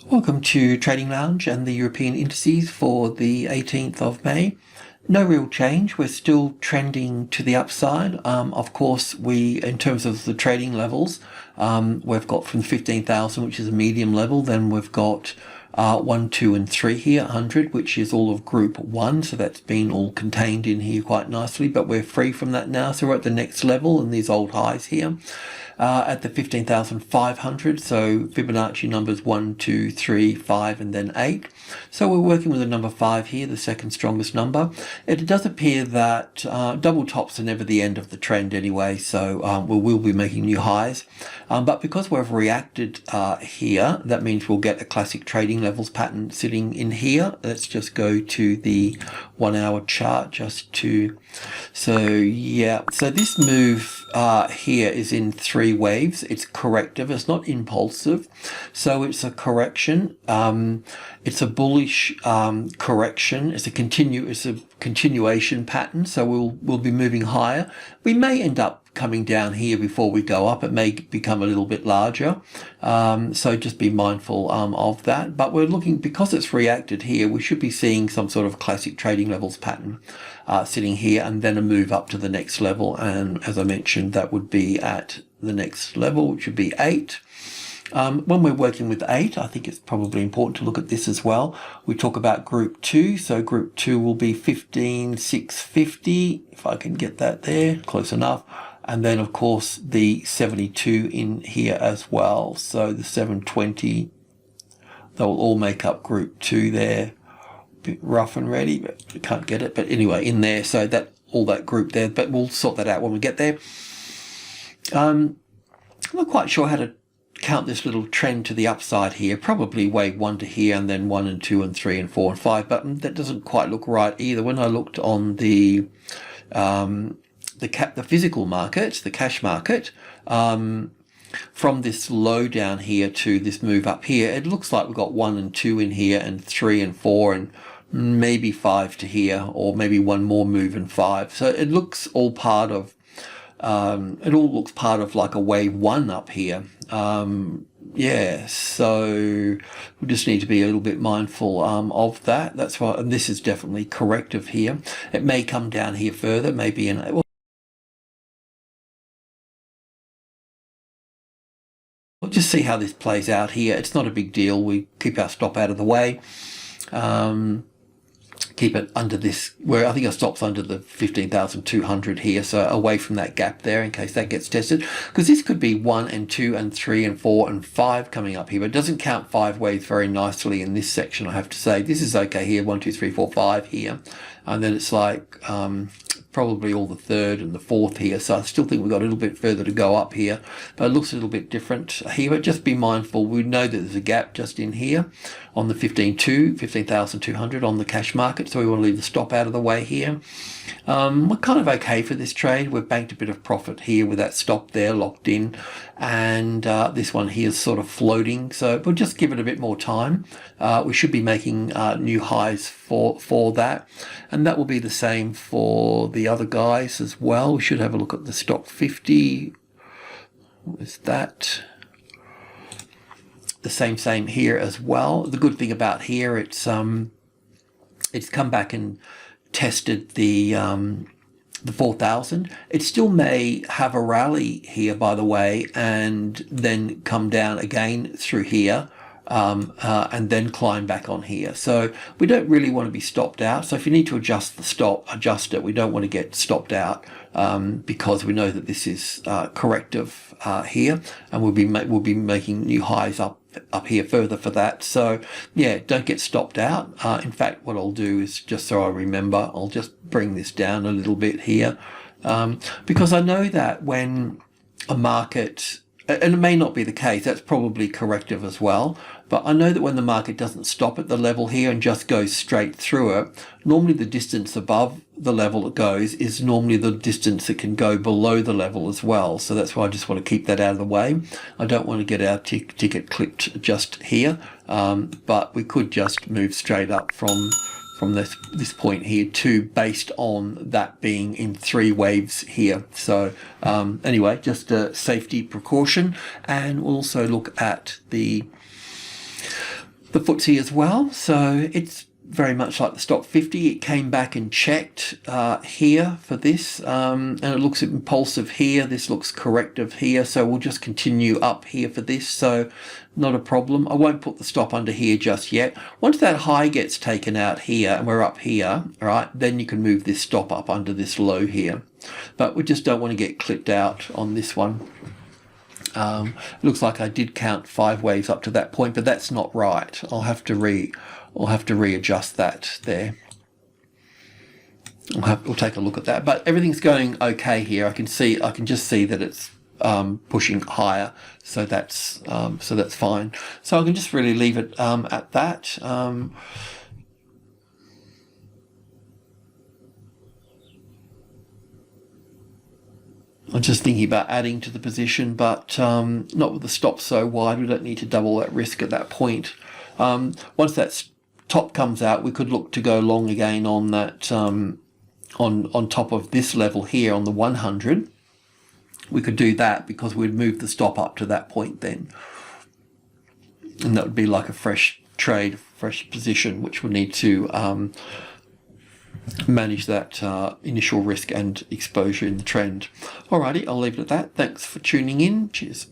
Welcome to Trading Lounge and the European indices for the 18th of May. No real change. We're still trending to the upside. Of course, in terms of the trading levels, we've got from 15,000, which is a medium level. Then we've got 1, 2, and 3 here, 100, which is all of group 1. So that's been all contained in here quite nicely, but we're free from that now. So we're at the next level and these old highs here. At the 15,500, so Fibonacci numbers 1, 2, 3, 5, and then 8. So we're working with the number 5 here, the second strongest number. It does appear that double tops are never the end of the trend anyway, so we will be making new highs. But because we've reacted here, that means we'll get a classic trading levels pattern sitting in here. Let's just go to the 1 hour chart so this move here is in 3 waves. It's corrective, it's not impulsive, so it's a correction. It's a bullish correction. It's a continuation pattern, so we'll be moving higher. We may end up coming down here before we go up. It may become a little bit larger, so just be mindful of that. But we're looking, because it's reacted here, we should be seeing some sort of classic trading levels pattern sitting here, and then a move up to the next level. And as I mentioned, that would be at the next level, which would be 8. When we're working with 8, I think it's probably important to look at this as well. We talk about group 2, so group 2 will be 15,650, if I can get that there, close enough. And then of course the 72 in here as well, so the 720, they'll all make up group 2 there. A bit rough and ready, but you can't get it, but anyway, in there, so that all that group there, but we'll sort that out when we get there. I'm not quite sure how to count this little trend to the upside here. Probably wave 1 to here, and then 1 and 2 and 3 and 4 and 5, but that doesn't quite look right either. When I looked on the physical market, the cash market, from this low down here to this move up here, it looks like we've got 1 and 2 in here, and 3 and 4, and maybe 5 to here, or maybe one more move and 5. So it looks all part of like a wave 1 up here. So we just need to be a little bit mindful of that. That's why, and this is definitely corrective here. It may come down here further, maybe we'll just see how this plays out here. It's not a big deal. We keep our stop out of the way. Keep it under this, where I think our stop's under the 15,200 here, so away from that gap there in case that gets tested, because this could be 1 and 2 and 3 and 4 and 5 coming up here, but it doesn't count 5 waves very nicely in this section, I have to say. This is okay here, 1, 2, 3, 4, 5 here, and then it's like probably all the 3rd and the 4th here, so I still think we've got a little bit further to go up here, but it looks a little bit different here. But just be mindful, we know that there's a gap just in here on the 15,200 on the cash market, so we want to leave the stop out of the way here. We're kind of okay for this trade. We've banked a bit of profit here with that stop there locked in, and this one here is sort of floating, so we'll just give it a bit more time. We should be making new highs for that, and that will be the same for the other guys as well. We should have a look at the stock 50. What is that? The same here as well. The good thing about here, it's come back and tested the 4,000. It still may have a rally here, by the way, and then come down again through here, and then climb back on here. So we don't really want to be stopped out. So if you need to adjust the stop, adjust it. We don't want to get stopped out, because we know that this is corrective here, and we'll be making new highs up here further for that. So yeah, don't get stopped out. In fact, what I'll do is, just so I remember, I'll just bring this down a little bit here, because I know that when a market, and it may not be the case, that's probably corrective as well, but I know that when the market doesn't stop at the level here and just goes straight through it, normally the distance above the level it goes is normally the distance it can go below the level as well. So that's why I just want to keep that out of the way. I don't want to get our ticket clipped just here, but we could just move straight up from this point here to, based on that being in 3 waves here. So anyway, just a safety precaution. And we'll also look at the the FTSE as well. So it's very much like the stock 50. It came back and checked here for this, and it looks impulsive here. This looks corrective here, so we'll just continue up here for this, so not a problem. I won't put the stop under here just yet. Once that high gets taken out here and we're up here, all right, then you can move this stop up under this low here, but we just don't want to get clipped out on this one. It looks like I did count 5 waves up to that point, but that's not right. I'll have to readjust that there. We'll take a look at that, but everything's going okay here. I can just see that it's pushing higher, so that's fine. So I can just really leave it at that. I'm just thinking about adding to the position, but not with the stop so wide. We don't need to double that risk at that point. Once that top comes out, we could look to go long again on that on top of this level here on the 100. We could do that because we'd move the stop up to that point then, and that would be like a fresh trade, fresh position, which would need to manage that initial risk and exposure in the trend. Alrighty, I'll leave it at that. Thanks for tuning in. Cheers.